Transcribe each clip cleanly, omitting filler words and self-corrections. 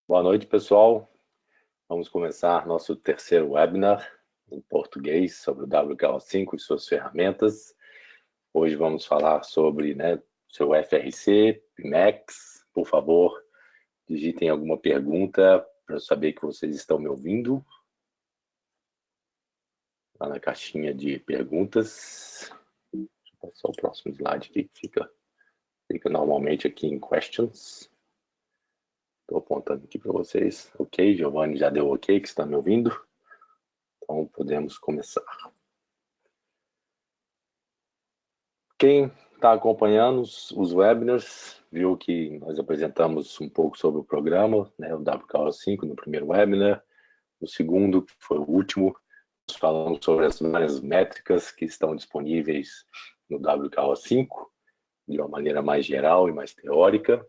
Boa noite, pessoal. Vamos começar nosso terceiro webinar em português sobre o WKO5 e suas ferramentas. Hoje vamos falar sobre seu FRC, PMAX. Por favor, digitem alguma pergunta para eu saber que vocês estão me ouvindo. Lá na caixinha de perguntas. Deixa eu passar o próximo slide aqui, que fica normalmente aqui em questions. Estou apontando aqui para vocês. Ok, Giovanni já deu ok, que está me ouvindo. Então, podemos começar. Quem está acompanhando os webinars, viu que nós apresentamos um pouco sobre o programa, o WKO5 no primeiro webinar. No segundo, que foi o último, nós falamos sobre as várias métricas que estão disponíveis no WKO5, de uma maneira mais geral e mais teórica.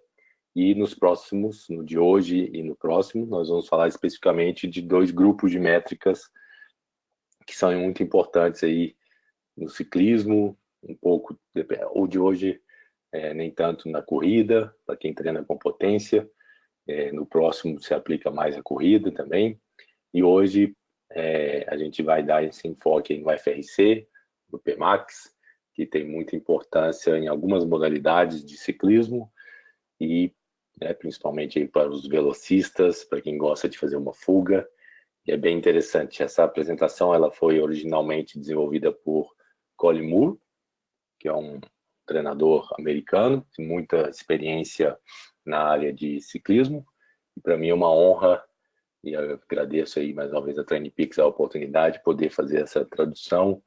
E nos próximos, no de hoje e no próximo, nós vamos falar especificamente de dois grupos de métricas que são muito importantes aí no ciclismo, um pouco, ou de hoje, nem tanto na corrida, para quem treina com potência. No próximo se aplica mais a corrida também. E hoje a gente vai dar esse enfoque no FRC, no PMAX, que tem muita importância em algumas modalidades de ciclismo e principalmente aí para os velocistas, para quem gosta de fazer uma fuga. E é bem interessante. Essa apresentação ela foi originalmente desenvolvida por Colin Moore, que é um treinador americano, com muita experiência na área de ciclismo. E para mim é uma honra, e eu agradeço aí mais uma vez a TrainPix a oportunidade de poder fazer essa tradução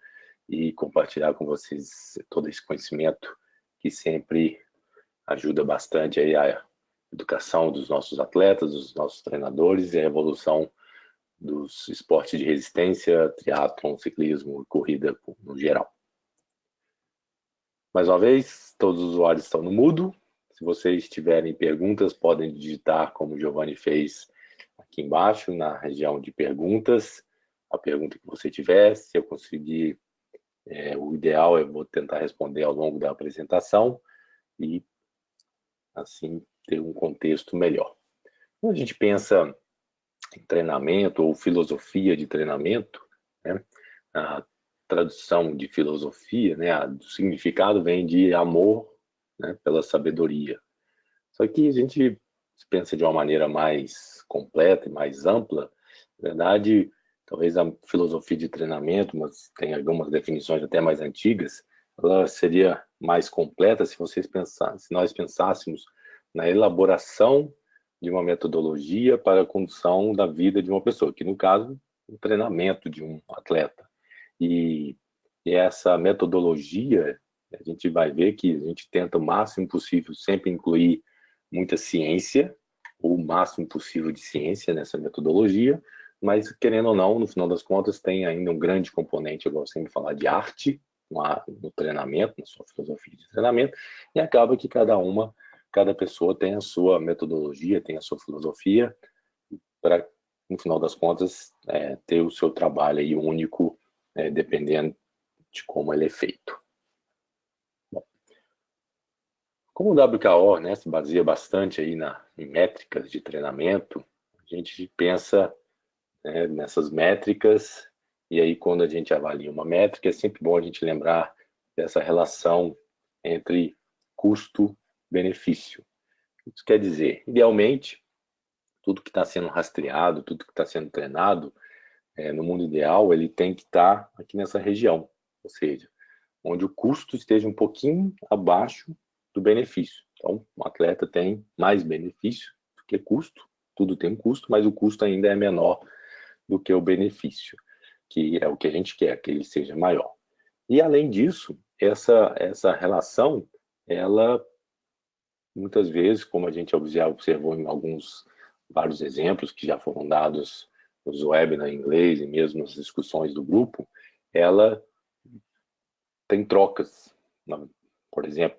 e compartilhar com vocês todo esse conhecimento que sempre ajuda bastante aí a educação dos nossos atletas, dos nossos treinadores e a evolução dos esportes de resistência, triatlon, ciclismo e corrida no geral. Mais uma vez, todos os usuários estão no mudo. Se vocês tiverem perguntas, podem digitar como o Giovanni fez aqui embaixo, na região de perguntas, a pergunta que você tiver. Se eu conseguir, o ideal eu vou tentar responder ao longo da apresentação e assim ter um contexto melhor. Quando a gente pensa em treinamento ou filosofia de treinamento, a tradução de filosofia, do significado vem de amor, pela sabedoria. Só que a gente pensa de uma maneira mais completa e mais ampla. Na verdade, talvez a filosofia de treinamento, mas tem algumas definições até mais antigas, ela seria mais completa se nós pensássemos na elaboração de uma metodologia para a condução da vida de uma pessoa, que no caso, o treinamento de um atleta. E essa metodologia, a gente vai ver que a gente tenta o máximo possível sempre incluir muita ciência, ou o máximo possível de ciência nessa metodologia, mas querendo ou não, no final das contas, tem ainda um grande componente, eu gosto sempre de falar de arte, no treinamento, na sua filosofia de treinamento, e acaba que cada pessoa tem a sua metodologia, tem a sua filosofia, para, no final das contas, ter o seu trabalho aí único, dependendo de como ele é feito. Bom, como o WKO se baseia bastante aí em métricas de treinamento, a gente pensa nessas métricas, e aí quando a gente avalia uma métrica, é sempre bom a gente lembrar dessa relação entre custo-benefício. Isso quer dizer, idealmente, tudo que está sendo rastreado, tudo que está sendo treinado, no mundo ideal, ele tem que estar aqui nessa região, ou seja, onde o custo esteja um pouquinho abaixo do benefício. Então, o atleta tem mais benefício do que custo, tudo tem um custo, mas o custo ainda é menor do que o benefício, que é o que a gente quer, que ele seja maior. E, além disso, essa relação, ela, muitas vezes, como a gente já observou em vários exemplos que já foram dados nos webinars em inglês e mesmo nas discussões do grupo, ela tem trocas. Por exemplo,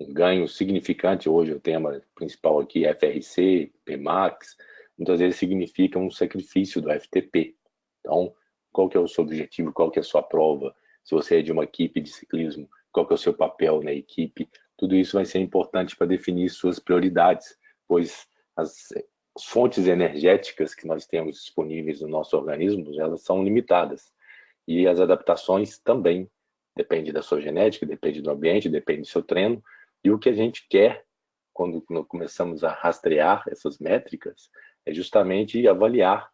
um ganho significante, hoje o tema principal aqui é FRC, PMAX, muitas vezes significa um sacrifício do FTP. Então, qual que é o seu objetivo, qual que é a sua prova, se você é de uma equipe de ciclismo, qual que é o seu papel na equipe, tudo isso vai ser importante para definir suas prioridades, pois as fontes energéticas que nós temos disponíveis no nosso organismo, elas são limitadas. E as adaptações também. Depende da sua genética, depende do ambiente, depende do seu treino. E o que a gente quer, quando começamos a rastrear essas métricas, é justamente avaliar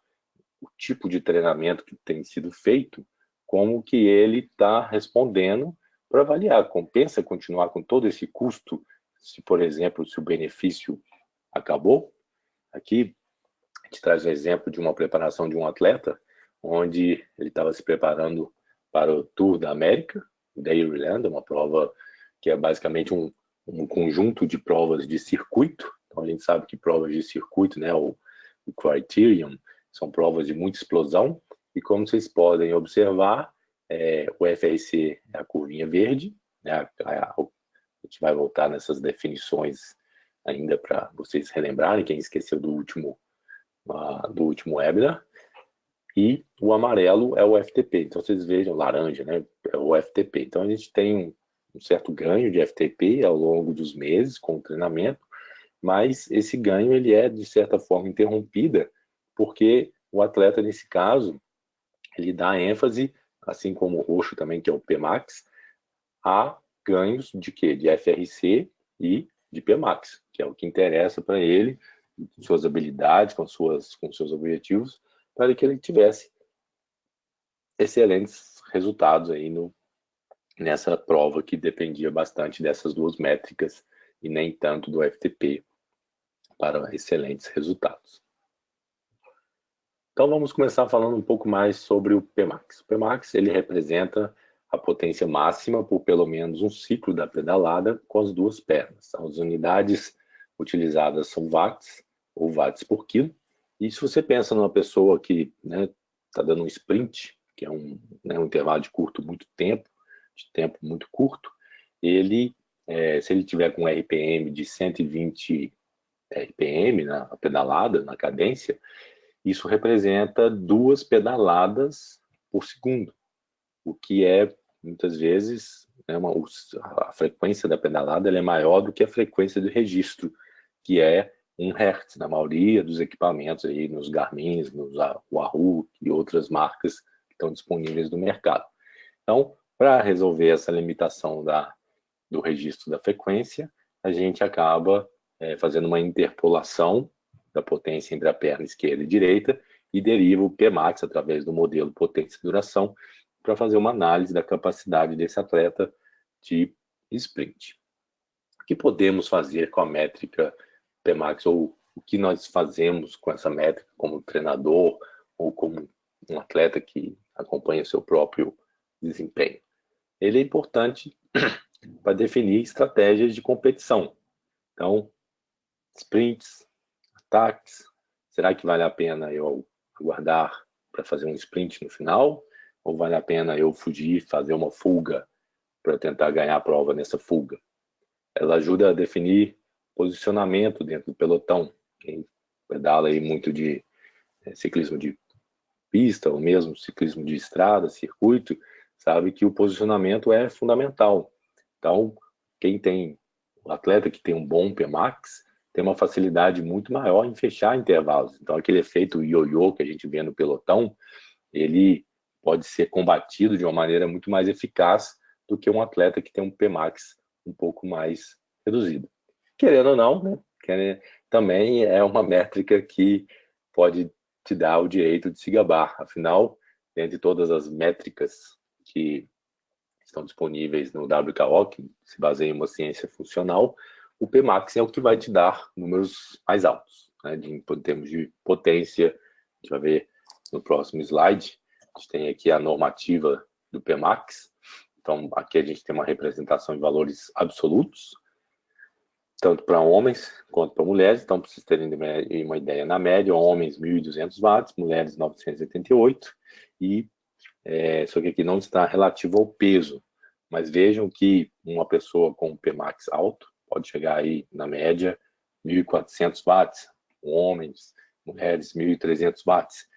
o tipo de treinamento que tem sido feito, como que ele está respondendo, para avaliar. Compensa continuar com todo esse custo, se, por exemplo, se o benefício acabou? Aqui, a gente traz um exemplo de uma preparação de um atleta, onde ele estava se preparando para o Tour da América, da Irlanda, uma prova que é basicamente um conjunto de provas de circuito. Então, a gente sabe que provas de circuito, né, o Criterium, são provas de muita explosão, e como vocês podem observar, o FRC é a curvinha verde, né, a gente vai voltar nessas definições ainda para vocês relembrarem, quem esqueceu do último webinar, e o amarelo é o FTP. Então, vocês vejam, laranja, né, é o FTP. Então, a gente tem um certo ganho de FTP ao longo dos meses com o treinamento, mas esse ganho ele é, de certa forma, interrompida, porque o atleta, nesse caso, ele dá ênfase, assim como o roxo também, que é o Pmax, a ganhos de quê? De FRC e de Pmax, que é o que interessa para ele, com suas habilidades, com seus objetivos, para que ele tivesse excelentes resultados aí nessa prova que dependia bastante dessas duas métricas e nem tanto do FTP para excelentes resultados. Então vamos começar falando um pouco mais sobre o Pmax. O Pmax ele representa a potência máxima por pelo menos um ciclo da pedalada com as duas pernas. As unidades utilizadas são watts ou watts por quilo. E se você pensa numa pessoa que está dando um sprint, que é um intervalo de tempo muito curto, ele, se ele tiver com RPM de 120 RPM na pedalada, na cadência, isso representa 2 pedaladas por segundo, o que é, muitas vezes, a frequência da pedalada ela é maior do que a frequência do registro, que é 1 Hz, na maioria dos equipamentos, aí, nos Garmin, nos Wahoo e outras marcas que estão disponíveis no mercado. Então, para resolver essa limitação do registro da frequência, a gente acaba fazendo uma interpolação da potência entre a perna esquerda e direita e deriva o Pmax através do modelo potência e duração para fazer uma análise da capacidade desse atleta de sprint. O que podemos fazer com a métrica Pmax, ou o que nós fazemos com essa métrica como treinador ou como um atleta que acompanha o seu próprio desempenho? Ele é importante para definir estratégias de competição. Então, sprints, ataques, será que vale a pena eu aguardar para fazer um sprint no final? Ou vale a pena eu fugir, fazer uma fuga para tentar ganhar a prova nessa fuga? Ela ajuda a definir posicionamento dentro do pelotão. Quem pedala aí muito de ciclismo de pista ou mesmo ciclismo de estrada, circuito, sabe que o posicionamento é fundamental. Então, o atleta que tem um bom Pmax tem uma facilidade muito maior em fechar intervalos. Então, aquele efeito ioiô que a gente vê no pelotão, ele pode ser combatido de uma maneira muito mais eficaz do que um atleta que tem um Pmax um pouco mais reduzido. Querendo ou não, né? Também é uma métrica que pode te dar o direito de se gabar. Afinal, dentre todas as métricas que estão disponíveis no WKO, que se baseia em uma ciência funcional, o Pmax é o que vai te dar números mais altos, né, em termos de potência. A gente vai ver no próximo slide. A gente tem aqui a normativa do Pmax. Então, aqui a gente tem uma representação em valores absolutos, tanto para homens quanto para mulheres. Então, para vocês terem uma ideia, na média, homens 1.200 watts, mulheres 988, e só que aqui não está relativo ao peso, mas vejam que uma pessoa com um Pmax alto pode chegar aí, na média, 1.400 watts, homens, mulheres 1.300 watts,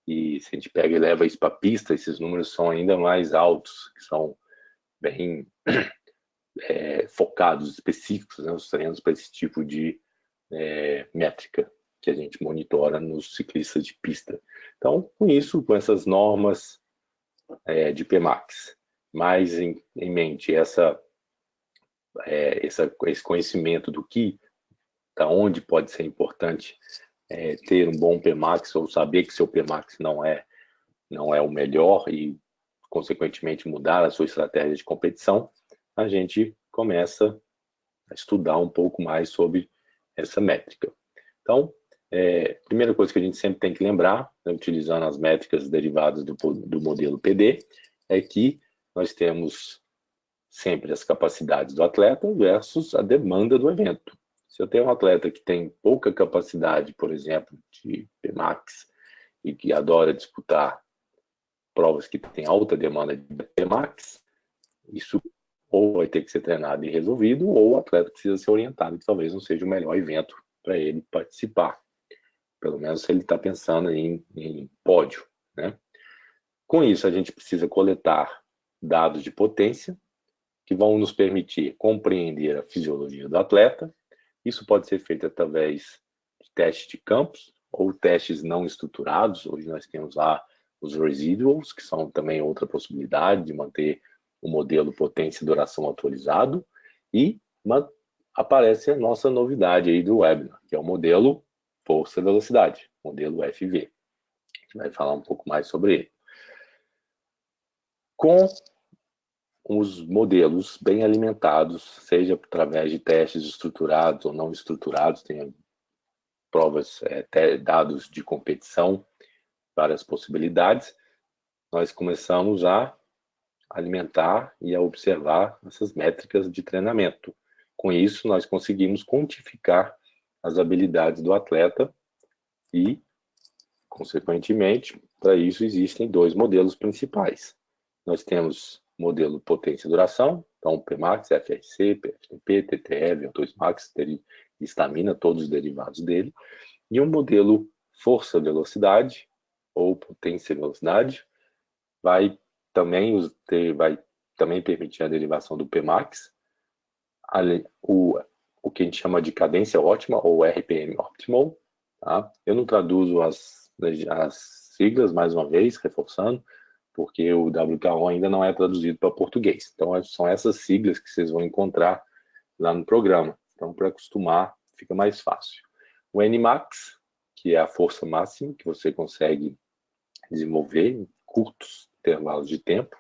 e se a gente pega e leva isso para a pista, esses números são ainda mais altos, que são bem focados, específicos, né, os treinos para esse tipo de métrica, que a gente monitora nos ciclistas de pista. Então, com isso, com essas normas de PMAX, mais em mente esse conhecimento da onde pode ser importante ter um bom PMAX, ou saber que seu PMAX não é o melhor e, consequentemente, mudar a sua estratégia de competição, a gente começa a estudar um pouco mais sobre essa métrica. Então, primeira coisa que a gente sempre tem que lembrar, né, utilizando as métricas derivadas do modelo PD, é que nós temos sempre as capacidades do atleta versus a demanda do evento. Se eu tenho um atleta que tem pouca capacidade, por exemplo, de PMAX, e que adora disputar provas que têm alta demanda de PMAX, isso ou vai ter que ser treinado e resolvido, ou o atleta precisa ser orientado, que talvez não seja o melhor evento para ele participar. Pelo menos se ele está pensando em pódio, né? Com isso, a gente precisa coletar dados de potência, que vão nos permitir compreender a fisiologia do atleta. Isso pode ser feito através de testes de campos ou testes não estruturados. Hoje nós temos lá os residuals, que são também outra possibilidade de manter o modelo potência e duração atualizado. E aparece a nossa novidade aí do webinar, que é o modelo força-velocidade, modelo FV. A gente vai falar um pouco mais sobre ele. Com os modelos bem alimentados, seja através de testes estruturados ou não estruturados, tem provas, dados de competição, várias possibilidades, nós começamos a alimentar e a observar essas métricas de treinamento. Com isso, nós conseguimos quantificar as habilidades do atleta e, consequentemente, para isso existem dois modelos principais. Nós temos modelo potência e duração, então PMAX, FRC, PFTP, TTE, VO2 Max, estamina, todos os derivados dele, e um modelo força-velocidade, ou potência e velocidade, vai também permitir a derivação do PMAX, o que a gente chama de cadência ótima, ou RPM Optimal. Tá? Eu não traduzo as siglas, mais uma vez, reforçando, porque o WKO ainda não é traduzido para português. Então, são essas siglas que vocês vão encontrar lá no programa. Então, para acostumar, fica mais fácil. O NMAX, que é a força máxima que você consegue desenvolver em curtos intervalos de tempo,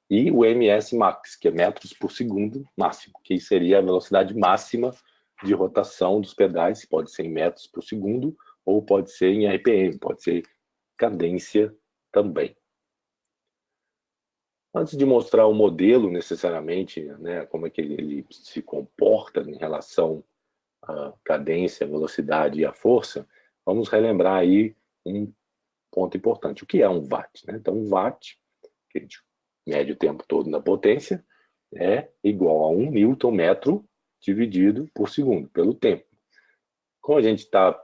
e o MS Max, que é metros por segundo máximo, que seria a velocidade máxima de rotação dos pedais, pode ser em metros por segundo, ou pode ser em RPM, pode ser cadência também. Antes de mostrar o modelo necessariamente, né, como é que ele se comporta em relação à cadência, à velocidade e à força, vamos relembrar aí um ponto importante. O que é um watt? Né? Então, um watt, que a gente mede o tempo todo na potência, é igual a 1 Nm dividido por segundo, pelo tempo. Como a gente está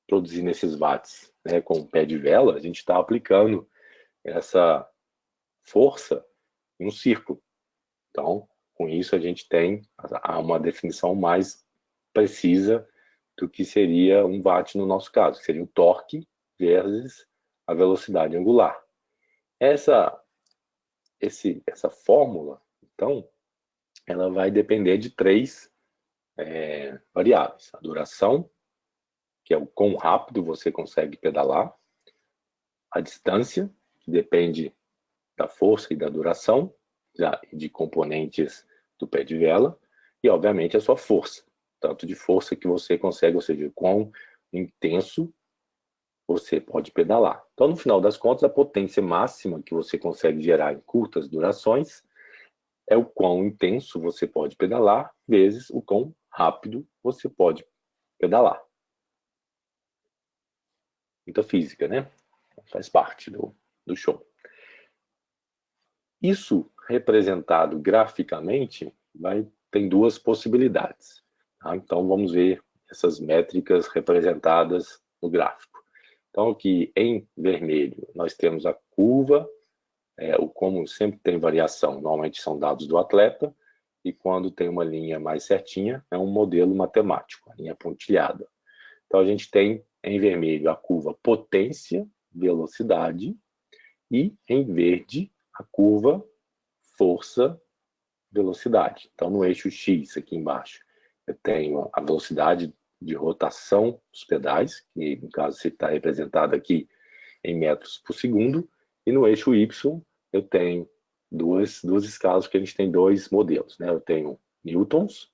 produzindo esses watts, né, com o pé de vela, a gente está aplicando essa força em um círculo. Então, com isso, a gente tem uma definição mais precisa do que seria um watt no nosso caso, que seria o torque vezes a velocidade angular. Essa fórmula, então, ela vai depender de três variáveis. A duração, que é o quão rápido você consegue pedalar. A distância, que depende da força e da duração, de componentes do pé de vela. E, obviamente, a sua força. Tanto de força que você consegue, ou seja, quão intenso você pode pedalar. Então, no final das contas, a potência máxima que você consegue gerar em curtas durações é o quão intenso você pode pedalar, vezes o quão rápido você pode pedalar. Muita física, né? Faz parte do show. Isso representado graficamente tem duas possibilidades. Tá? Então, vamos ver essas métricas representadas no gráfico. Então, aqui em vermelho, nós temos a curva, como sempre tem variação, normalmente são dados do atleta, e quando tem uma linha mais certinha, é um modelo matemático, a linha pontilhada. Então, a gente tem em vermelho a curva potência, velocidade, e em verde a curva força, velocidade. Então, no eixo X, aqui embaixo, eu tenho a velocidade de rotação dos pedais, que no caso está representada aqui em metros por segundo, e no eixo Y eu tenho duas escalas, que a gente tem dois modelos, né? Eu tenho newtons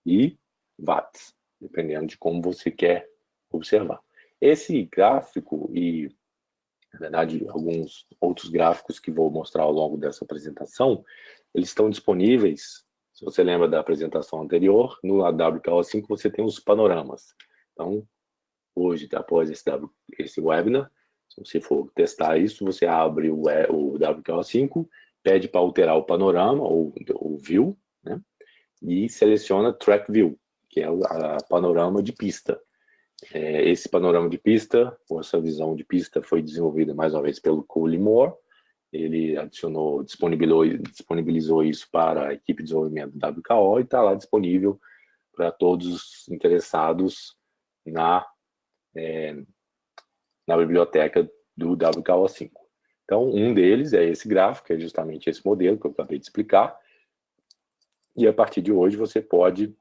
e watts, dependendo de como você quer observar. Esse gráfico e, na verdade, alguns outros gráficos que vou mostrar ao longo dessa apresentação, eles estão disponíveis, se você lembra da apresentação anterior, no WKO5 você tem os panoramas. Então, hoje, após esse webinar, se você for testar isso, você abre o WKO5, pede para alterar o panorama, ou o view, né? E seleciona Track View, que é a panorama de pista. Esse panorama de pista, ou essa visão de pista, foi desenvolvida mais uma vez pelo Cole Moore. Ele disponibilizou isso para a equipe de desenvolvimento do WKO e está lá disponível para todos os interessados na biblioteca do WKO5. Então, um deles é esse gráfico, que é justamente esse modelo que eu acabei de explicar. E a partir de hoje você pode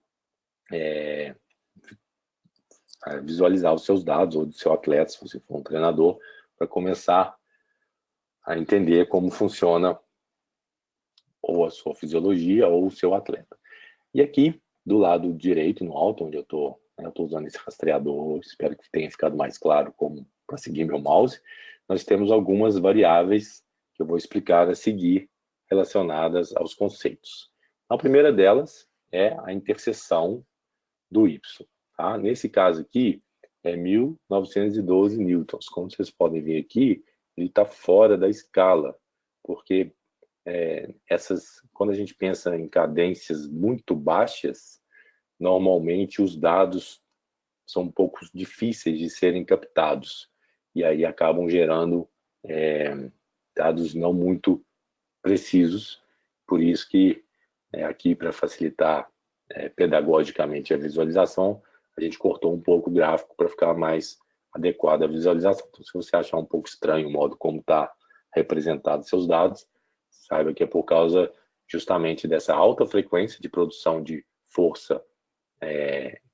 visualizar os seus dados, ou do seu atleta, se você for um treinador, para começar a entender como funciona ou a sua fisiologia ou o seu atleta. E aqui, do lado direito, no alto, onde eu estou usando esse rastreador, espero que tenha ficado mais claro como para seguir meu mouse, nós temos algumas variáveis que eu vou explicar a seguir relacionadas aos conceitos. A primeira delas é a interseção do Y. Tá? Nesse caso aqui, é 1912 newtons. Como vocês podem ver aqui, ele está fora da escala, porque quando a gente pensa em cadências muito baixas, normalmente os dados são um pouco difíceis de serem captados, e aí acabam gerando dados não muito precisos. Por isso que aqui, para facilitar pedagogicamente a visualização, a gente cortou um pouco o gráfico para ficar mais adequado à visualização. Então, se você achar um pouco estranho o modo como está representado seus dados, saiba que é por causa justamente dessa alta frequência de produção de força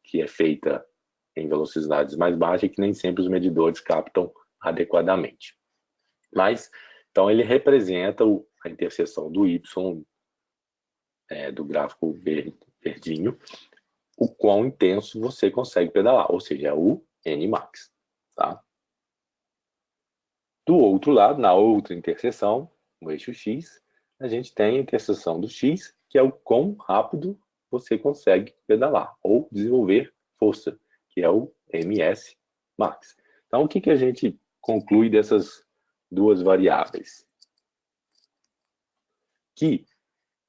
que é feita em velocidades mais baixas e que nem sempre os medidores captam adequadamente. Mas, então, ele representa a interseção do Y, do gráfico verdinho, o quão intenso você consegue pedalar, ou seja, é o Nmax. Tá? Do outro lado, na outra interseção, no eixo X, a gente tem a interseção do X, que é o quão rápido você consegue pedalar, ou desenvolver força, que é o MS max. Então, o que a gente conclui dessas duas variáveis? Que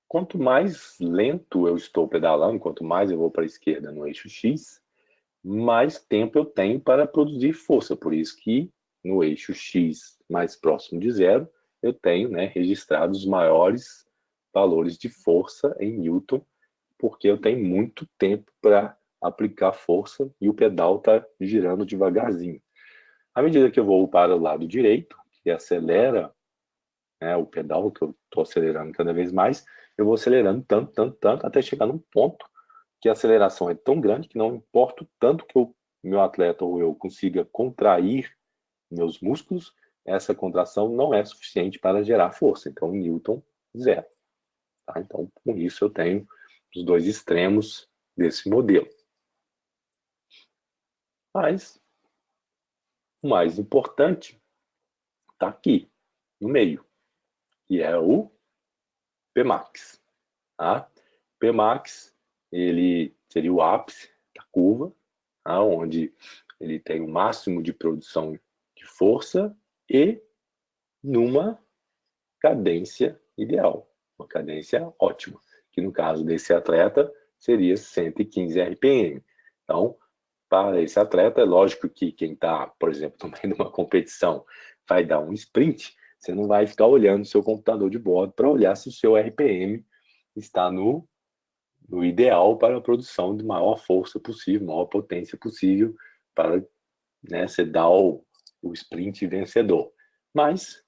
quanto mais lento eu estou pedalando, quanto mais eu vou para a esquerda no eixo X, mais tempo eu tenho para produzir força. Por isso que no eixo X mais próximo de zero, eu tenho registrados maiores valores de força em Newton, porque eu tenho muito tempo para aplicar força e o pedal está girando devagarzinho. À medida que eu vou para o lado direito, que acelera o pedal, que eu estou acelerando cada vez mais, eu vou acelerando tanto, até chegar num ponto que a aceleração é tão grande que não importa o tanto que o meu atleta ou eu consiga contrair meus músculos, essa contração não é suficiente para gerar força. Então, Newton, zero. Tá? Então, com isso, eu tenho os dois extremos desse modelo. Mas, o mais importante está aqui, no meio, que é o Pmax. Tá? Pmax, ele seria o ápice da curva, tá? Onde ele tem o máximo de produção de força e numa cadência ideal, uma cadência ótima, que no caso desse atleta seria 115 RPM. Então, para esse atleta, é lógico que quem está, por exemplo, no meio de uma competição, vai dar um sprint, você não vai ficar olhando o seu computador de bordo para olhar se o seu RPM está no ideal para a produção de maior força possível, maior potência possível para né, você dá o sprint vencedor. Mas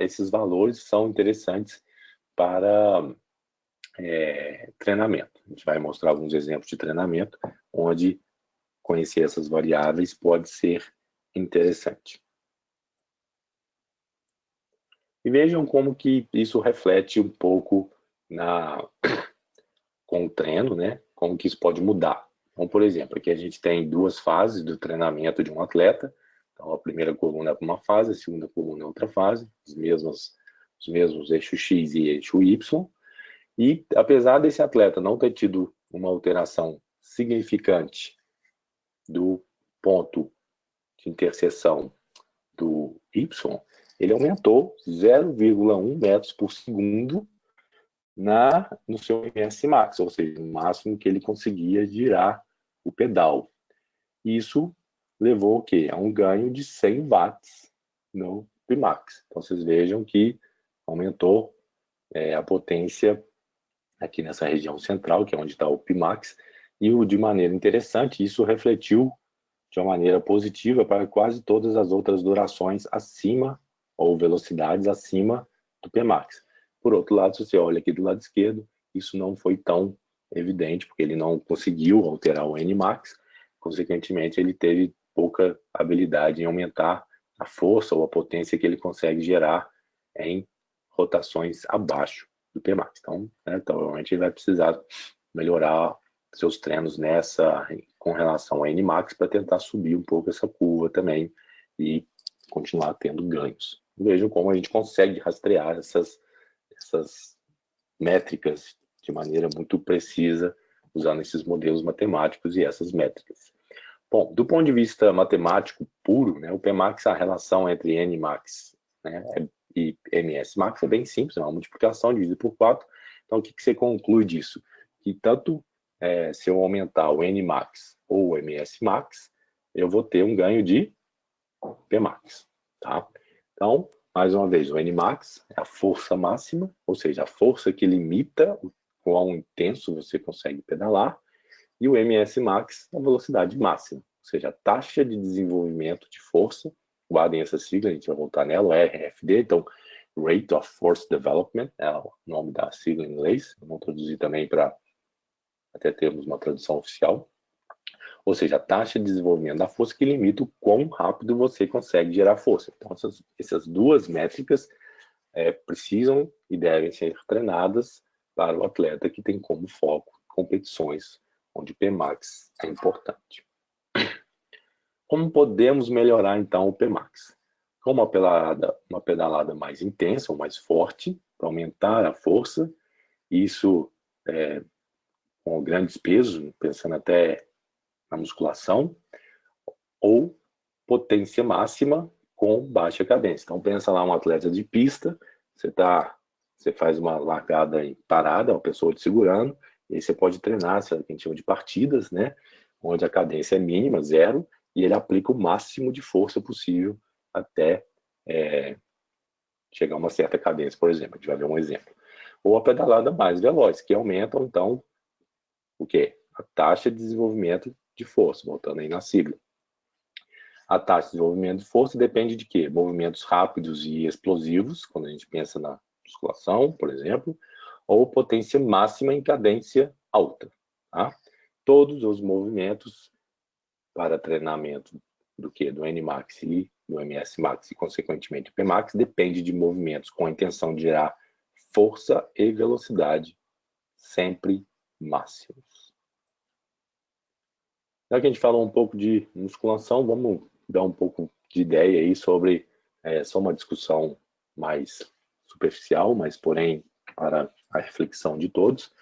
esses valores são interessantes para treinamento. A gente vai mostrar alguns exemplos de treinamento, onde conhecer essas variáveis pode ser interessante. E vejam como que isso reflete um pouco com o treino, né? Como que isso pode mudar. Então, por exemplo, aqui a gente tem duas fases do treinamento de um atleta. Então, a primeira coluna é uma fase, a segunda coluna é outra fase, os mesmos eixo X e eixo Y. E, apesar desse atleta não ter tido uma alteração significante do ponto de interseção do Y, ele aumentou 0,1 metros por segundo no seu MS Max, ou seja, o máximo que ele conseguia girar o pedal. Isso levou o quê? A um ganho de 100 watts no Pimax. Então, vocês vejam que aumentou a potência aqui nessa região central, que é onde está o Pimax, e de maneira interessante, isso refletiu de uma maneira positiva para quase todas as outras durações acima, ou velocidades acima do Pmax. Por outro lado, se você olha aqui do lado esquerdo, isso não foi tão evidente, porque ele não conseguiu alterar o Nmax, consequentemente ele teve pouca habilidade em aumentar a força ou a potência que ele consegue gerar em rotações abaixo do Pmax. Então, provavelmente ele vai precisar melhorar seus treinos com relação ao Nmax para tentar subir um pouco essa curva também e continuar tendo ganhos. Vejam como a gente consegue rastrear essas métricas de maneira muito precisa usando esses modelos matemáticos e essas métricas. Bom, do ponto de vista matemático puro, né, o Pmax, a relação entre Nmax, né, e MS Max é bem simples, é uma multiplicação dividida por 4. Então, o que você conclui disso? Que tanto se eu aumentar o Nmax ou o MS Max, eu vou ter um ganho de Pmax. Tá? Então, mais uma vez, o Nmax é a força máxima, ou seja, a força que limita o quão intenso você consegue pedalar, e o MS Max é a velocidade máxima, ou seja, a taxa de desenvolvimento de força. Guardem essa sigla, a gente vai voltar nela, RFD, então Rate of Force Development, é o nome da sigla em inglês, vamos traduzir também para até termos uma tradução oficial. Ou seja, a taxa de desenvolvimento da força que limita o quão rápido você consegue gerar força. Então, essas duas métricas precisam e devem ser treinadas para o atleta que tem como foco competições onde o Pmax é importante. Como podemos melhorar, então, o Pmax? Com uma pedalada mais intensa ou mais forte, para aumentar a força, isso com grandes pesos, pensando até na musculação, ou potência máxima com baixa cadência. Então, pensa lá um atleta de pista, você faz uma largada parada, uma pessoa te segurando, e aí você pode treinar, que a gente chama de partidas, né? Onde a cadência é mínima, 0, e ele aplica o máximo de força possível até chegar a uma certa cadência, por exemplo. A gente vai ver um exemplo. Ou a pedalada mais veloz, que aumenta, então, o quê? A taxa de desenvolvimento de força, voltando aí na sigla. A taxa de desenvolvimento de força depende de quê? Movimentos rápidos e explosivos, quando a gente pensa na musculação, por exemplo, ou potência máxima em cadência alta. Tá? Todos os movimentos para treinamento do quê? Do Nmax e do MS Max e, consequentemente, do Pmax, depende de movimentos com a intenção de gerar força e velocidade sempre máximos. Já que a gente falou um pouco de musculação, vamos dar um pouco de ideia aí sobre só uma discussão mais superficial, mas porém para a reflexão de todos.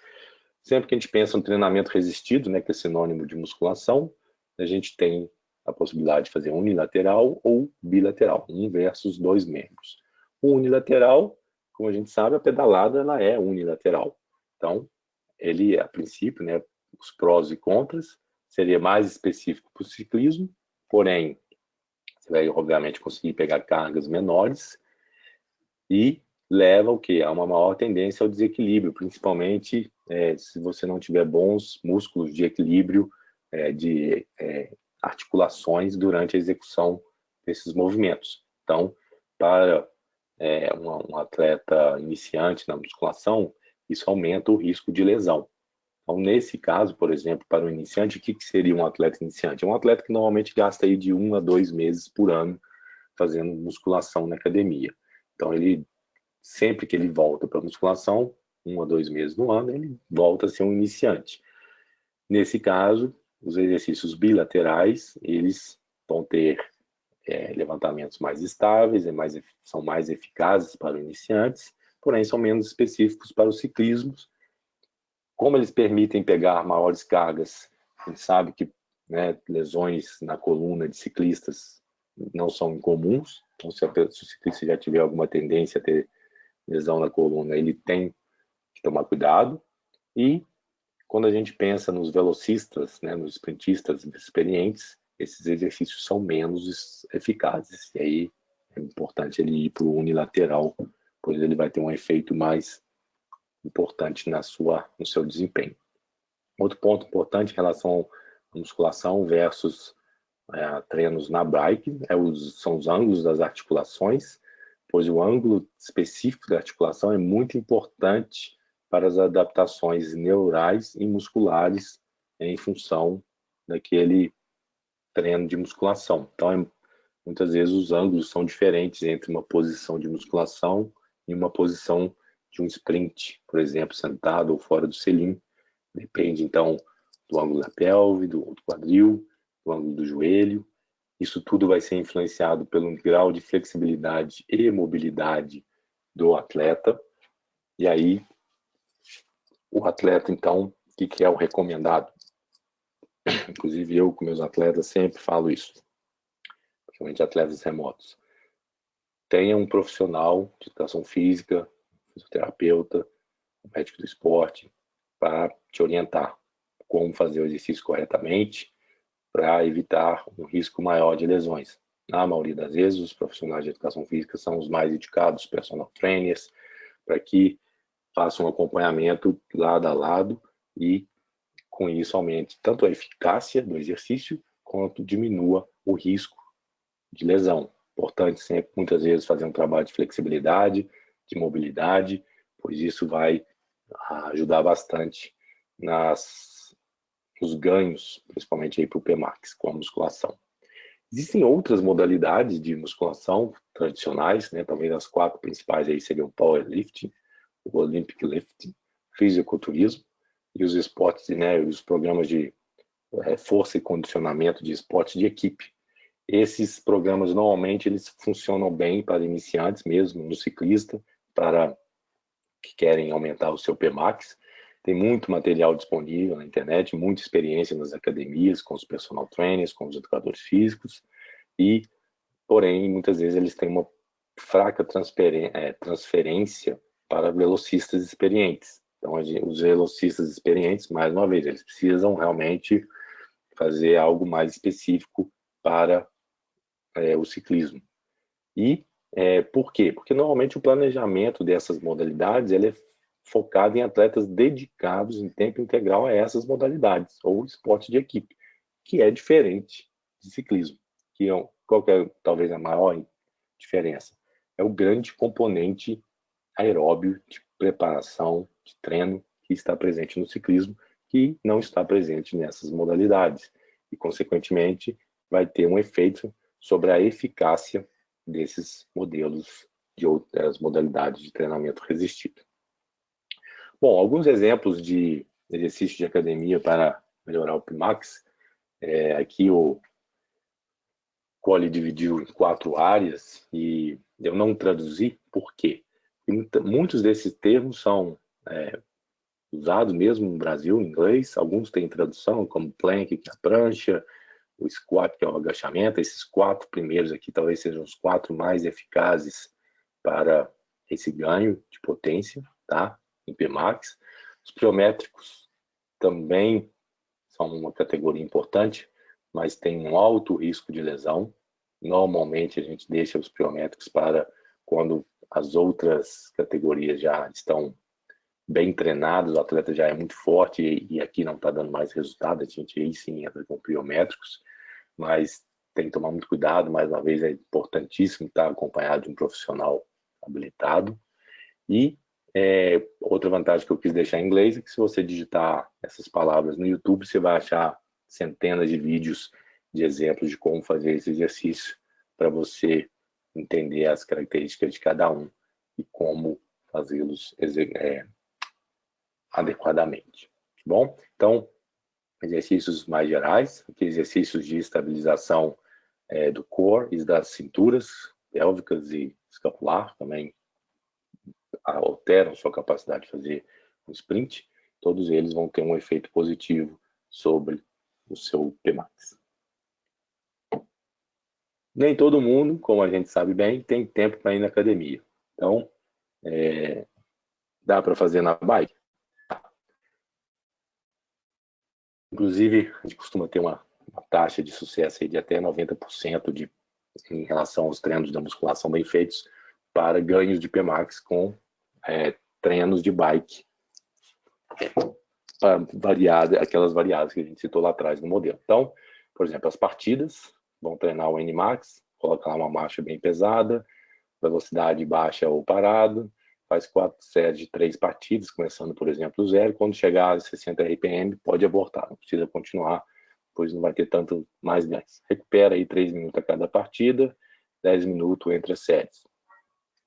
Sempre que a gente pensa no treinamento resistido, né, que é sinônimo de musculação, a gente tem a possibilidade de fazer unilateral ou bilateral, um versus dois membros. O unilateral, como a gente sabe, a pedalada ela é unilateral. Então, ele, a princípio, né, os prós e contras, seria mais específico para o ciclismo, porém, você vai, obviamente, conseguir pegar cargas menores e leva o quê? A uma maior tendência ao desequilíbrio, principalmente se você não tiver bons músculos de equilíbrio, de articulações durante a execução desses movimentos. Então, para um atleta iniciante na musculação, isso aumenta o risco de lesão. Então, nesse caso, por exemplo, para um iniciante, o que seria um atleta iniciante? É um atleta que normalmente gasta aí de 1 a 2 meses por ano fazendo musculação na academia. Então, ele sempre que ele volta para a musculação, 1 a 2 meses no ano, ele volta a ser um iniciante. Nesse caso, os exercícios bilaterais, eles vão ter levantamentos mais estáveis, são mais eficazes para os iniciantes, porém são menos específicos para os ciclismos. Como eles permitem pegar maiores cargas, a gente sabe que, né, lesões na coluna de ciclistas não são incomuns. Então, se o ciclista já tiver alguma tendência a ter lesão na coluna, ele tem que tomar cuidado. E quando a gente pensa nos velocistas, né, nos sprintistas experientes, esses exercícios são menos eficazes. E aí é importante ele ir para o unilateral, pois ele vai ter um efeito mais importante no seu desempenho. Outro ponto importante em relação à musculação versus treinos na bike são os ângulos das articulações, pois o ângulo específico da articulação é muito importante para as adaptações neurais e musculares em função daquele treino de musculação. Então, muitas vezes os ângulos são diferentes entre uma posição de musculação e uma posição de um sprint, por exemplo, sentado ou fora do selim. Depende, então, do ângulo da pelve, do quadril, do ângulo do joelho. Isso tudo vai ser influenciado pelo grau de flexibilidade e mobilidade do atleta. E aí, o atleta, então, o que é o recomendado? Inclusive, eu com meus atletas sempre falo isso, principalmente atletas remotos. Tenha um profissional de educação física, fisioterapeuta, médico do esporte, para te orientar como fazer o exercício corretamente para evitar um risco maior de lesões. Na maioria das vezes, os profissionais de educação física são os mais indicados, personal trainers, para que façam um acompanhamento lado a lado e, com isso, aumente tanto a eficácia do exercício quanto diminua o risco de lesão. Importante sempre, muitas vezes, fazer um trabalho de flexibilidade, de mobilidade, pois isso vai ajudar bastante nos ganhos, principalmente aí para o PMAX, com a musculação. Existem outras modalidades de musculação tradicionais, né? Talvez as 4 principais aí seriam o powerlifting, o Olympic Lifting, fisiculturismo e os esportes, né, os programas de força e condicionamento de esportes de equipe. Esses programas, normalmente, eles funcionam bem para iniciantes mesmo, no ciclista, para que querem aumentar o seu PMAX. Tem muito material disponível na internet, muita experiência nas academias, com os personal trainers, com os educadores físicos, porém, muitas vezes eles têm uma fraca transferência para velocistas experientes. Então, os velocistas experientes, mais uma vez, eles precisam realmente fazer algo mais específico para o ciclismo. E por quê? Porque normalmente o planejamento dessas modalidades ele é focado em atletas dedicados em tempo integral a essas modalidades, ou esporte de equipe, que é diferente de ciclismo. Qual que é talvez a maior diferença? É o grande componente aeróbio de preparação, de treino, que está presente no ciclismo, que não está presente nessas modalidades. E, consequentemente, vai ter um efeito sobre a eficácia desses modelos de outras modalidades de treinamento resistido. Bom, alguns exemplos de exercício de academia para melhorar o PMAX. Aqui o Cole dividiu em 4 áreas e eu não traduzi. Por quê? Muitos desses termos são usados mesmo no Brasil, em inglês. Alguns têm tradução, como plank, que é a prancha, o squat, que é o agachamento. Esses 4 primeiros aqui talvez sejam os 4 mais eficazes para esse ganho de potência, tá? Em PMAX. Os pliométricos também são uma categoria importante, mas tem um alto risco de lesão. Normalmente a gente deixa os pliométricos para quando as outras categorias já estão bem treinados, o atleta já é muito forte e aqui não está dando mais resultado, a gente aí sim entra com pliométricos. mas tem que tomar muito cuidado. Mais uma vez, é importantíssimo estar acompanhado de um profissional habilitado. E outra vantagem que eu quis deixar em inglês é que se você digitar essas palavras no YouTube, você vai achar centenas de vídeos de exemplos de como fazer esse exercício para você entender as características de cada um e como fazê-los adequadamente. Bom, então, exercícios mais gerais, aqui exercícios de estabilização do core e das cinturas pélvicas e escapular, também alteram sua capacidade de fazer um sprint. Todos eles vão ter um efeito positivo sobre o seu Pmax. Nem todo mundo, como a gente sabe bem, tem tempo para ir na academia. Então, dá para fazer na bike? Inclusive, a gente costuma ter uma taxa de sucesso aí de até 90% em relação aos treinos da musculação bem feitos para ganhos de Pmax com treinos de bike aquelas variáveis que a gente citou lá atrás no modelo. Então, por exemplo, as partidas vão treinar o NMAX, colocar uma marcha bem pesada, velocidade baixa ou parado, faz 4 séries de 3 partidas, começando, por exemplo, 0. Quando chegar a 60 RPM, pode abortar, não precisa continuar, pois não vai ter tanto mais ganhos. Recupera aí 3 minutos a cada partida, 10 minutos entre as séries.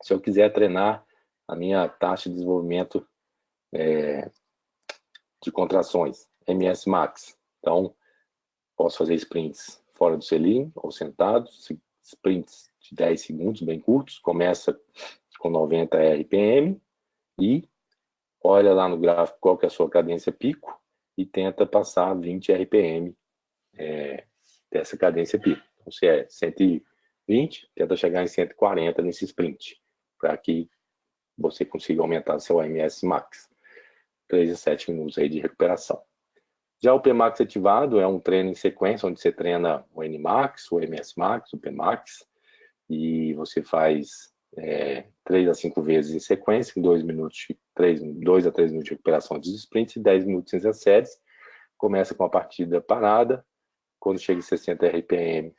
Se eu quiser treinar a minha taxa de desenvolvimento de contrações, MS Max, então posso fazer sprints fora do selim ou sentado, sprints de 10 segundos, bem curtos, começa com 90 RPM e olha lá no gráfico qual que é a sua cadência pico e tenta passar 20 RPM dessa cadência pico. Então, se é 120, tenta chegar em 140 nesse sprint, para que você consiga aumentar seu AMS Max. 3 a 7 minutos aí de recuperação. Já o Pmax ativado é um treino em sequência, onde você treina o NMAX, o MS Max, o Pmax, e você faz 3 a 5 vezes em sequência, 2 a 3 minutos de recuperação de sprints e 10 minutos entre as séries. Começa com a partida parada, quando chega em 60 RPM,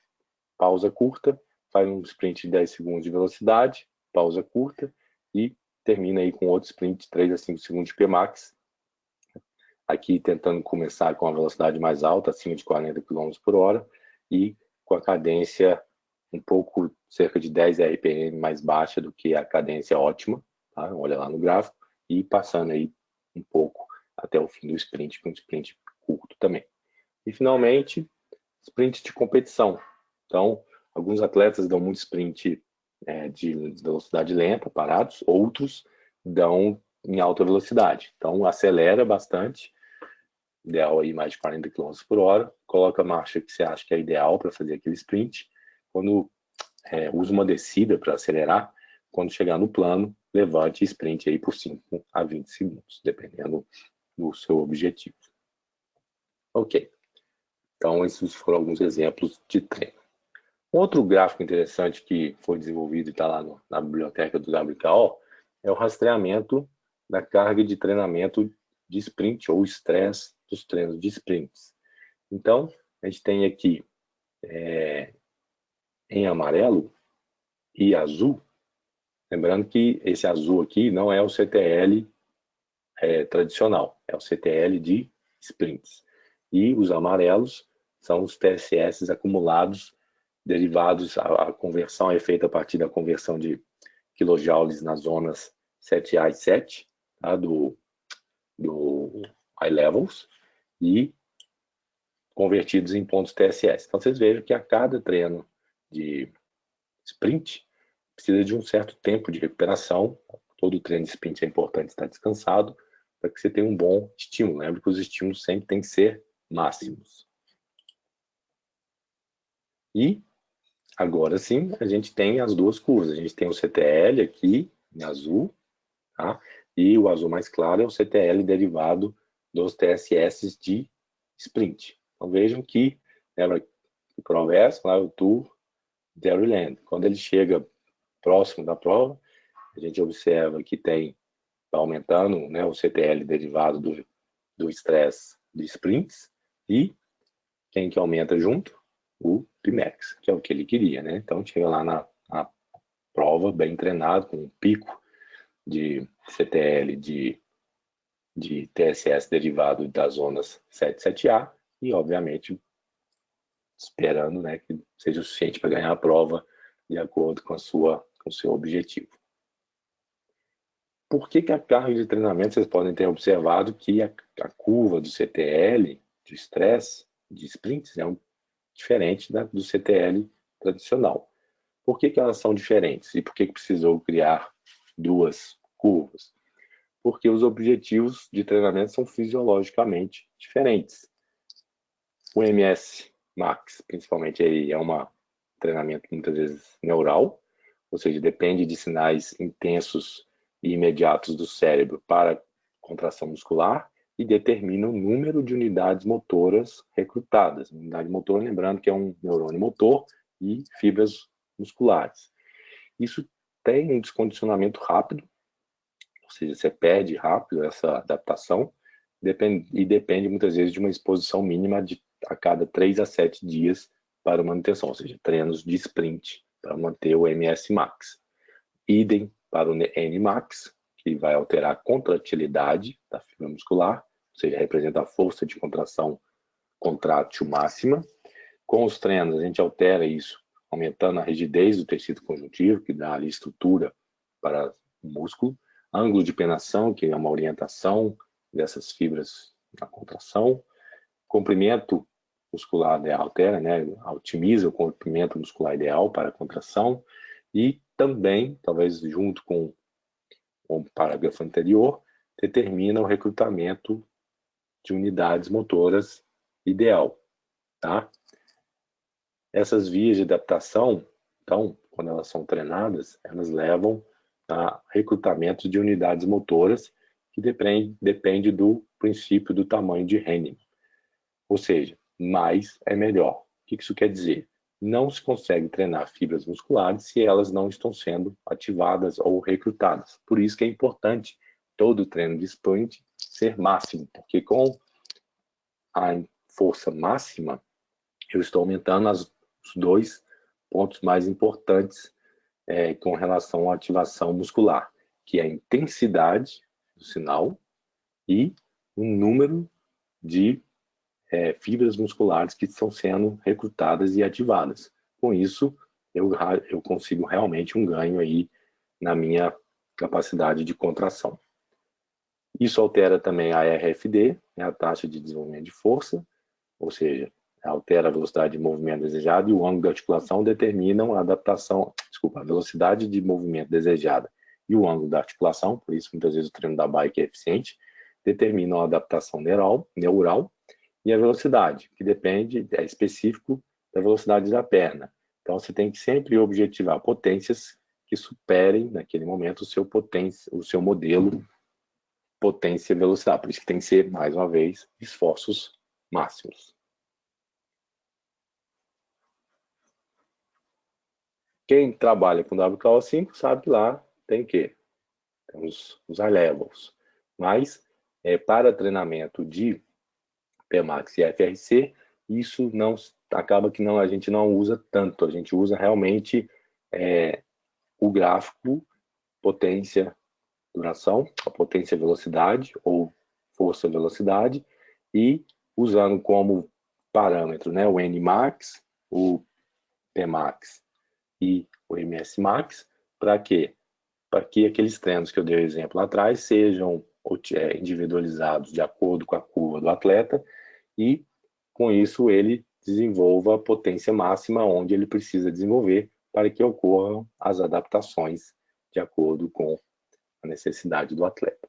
pausa curta, faz um sprint de 10 segundos de velocidade, pausa curta, e termina aí com outro sprint de 3 a 5 segundos de Pmax, aqui tentando começar com a velocidade mais alta, acima de 40 km por hora, e com a cadência um pouco, cerca de 10 RPM mais baixa do que a cadência ótima, tá? Olha lá no gráfico, e passando aí um pouco até o fim do sprint, com um sprint curto também. E finalmente, sprint de competição. Então, alguns atletas dão muito sprint de velocidade lenta, parados, outros dão em alta velocidade. Então, acelera bastante, ideal aí mais de 40 km por hora, coloca a marcha que você acha que é ideal para fazer aquele sprint. Quando usa uma descida para acelerar, quando chegar no plano, levante e sprint aí por 5 a 20 segundos, dependendo do seu objetivo. Ok. Então, esses foram alguns exemplos de treino. Outro gráfico interessante que foi desenvolvido e está lá na biblioteca do WKO é o rastreamento da carga de treinamento de sprint ou estresse dos treinos de sprints. Então, a gente tem aqui em amarelo e azul, lembrando que esse azul aqui não é o CTL tradicional, é o CTL de sprints. E os amarelos são os TSS acumulados, derivados, a conversão é feita a partir da conversão de kilojoules nas zonas 7A e 7, tá, do high levels, e convertidos em pontos TSS. Então, vocês vejam que a cada treino de sprint precisa de um certo tempo de recuperação. Todo treino de sprint é importante estar descansado para que você tenha um bom estímulo. Lembre que os estímulos sempre têm que ser máximos. E agora sim, a gente tem as duas curvas. A gente tem o CTL aqui em azul, tá? E o azul mais claro é o CTL derivado dos TSS de sprint. Então vejam que, lembra o Progress, lá o Tour, Dairyland. Quando ele chega próximo da prova, a gente observa que está aumentando, né, o CTL derivado do estresse de sprints, e quem que aumenta junto? o Pmax, que é o que ele queria, né? Então chega lá na prova bem treinado, com um pico de CTL de TSS derivado das zonas 7 e 7A e, obviamente, esperando, né, que seja o suficiente para ganhar a prova de acordo com o seu objetivo. Por que a carga de treinamento, vocês podem ter observado que a curva do CTL, de estresse, de sprints, é diferente do CTL tradicional. Por que elas são diferentes? E por que precisou criar duas curvas? Porque os objetivos de treinamento são fisiologicamente diferentes. O MS Max, principalmente, ele é um treinamento muitas vezes neural, ou seja, depende de sinais intensos e imediatos do cérebro para contração muscular e determina o número de unidades motoras recrutadas. Unidade motora, lembrando que é um neurônio motor e fibras musculares. Isso tem um descondicionamento rápido, ou seja, você perde rápido essa adaptação e depende muitas vezes de uma exposição mínima a cada 3 a 7 dias para manutenção, ou seja, treinos de sprint para manter o MS Max. Idem para o N-Max, que vai alterar a contratilidade da fibra muscular, ou seja, representa a força de contração contrátil máxima. Com os treinos, a gente altera isso, aumentando a rigidez do tecido conjuntivo, que dá ali estrutura para o músculo, ângulo de penação, que é uma orientação dessas fibras na contração, comprimento muscular ideal altera, né, otimiza o comprimento muscular ideal para a contração e também, talvez junto com o parágrafo anterior, determina o recrutamento de unidades motoras ideal, tá? Essas vias de adaptação, então, quando elas são treinadas, elas levam a recrutamento de unidades motoras que depende do princípio do tamanho de Henneman. Ou seja, mais é melhor. O que isso quer dizer? Não se consegue treinar fibras musculares se elas não estão sendo ativadas ou recrutadas. Por isso que é importante todo treino de sprint ser máximo, porque com a força máxima, eu estou aumentando os dois pontos mais importantes com relação à ativação muscular, que é a intensidade do sinal e o número de fibras musculares que estão sendo recrutadas e ativadas. Com isso, eu consigo realmente um ganho aí na minha capacidade de contração. Isso altera também a RFD, né, a taxa de desenvolvimento de força, ou seja, altera a velocidade de movimento desejado e o ângulo de articulação determinam a a velocidade de movimento desejada e o ângulo da articulação, por isso muitas vezes o treino da bike é eficiente, determinam a adaptação neural e a velocidade, que é específico da velocidade da perna. Então você tem que sempre objetivar potências que superem naquele momento o seu modelo potência e velocidade. Por isso que tem que ser, mais uma vez, esforços máximos. Quem trabalha com WKO5 sabe que lá tem o quê? Temos os high levels. Mas, para treinamento de PMAX e FRC, isso não acaba que a gente não usa tanto. A gente usa realmente o gráfico potência duração, a potência velocidade ou força velocidade e usando como parâmetro, né, o Nmax, o Pmax e o MS Max, para quê? Para que aqueles treinos que eu dei o exemplo lá atrás sejam individualizados de acordo com a curva do atleta e, com isso, ele desenvolva a potência máxima onde ele precisa desenvolver para que ocorram as adaptações de acordo com a necessidade do atleta.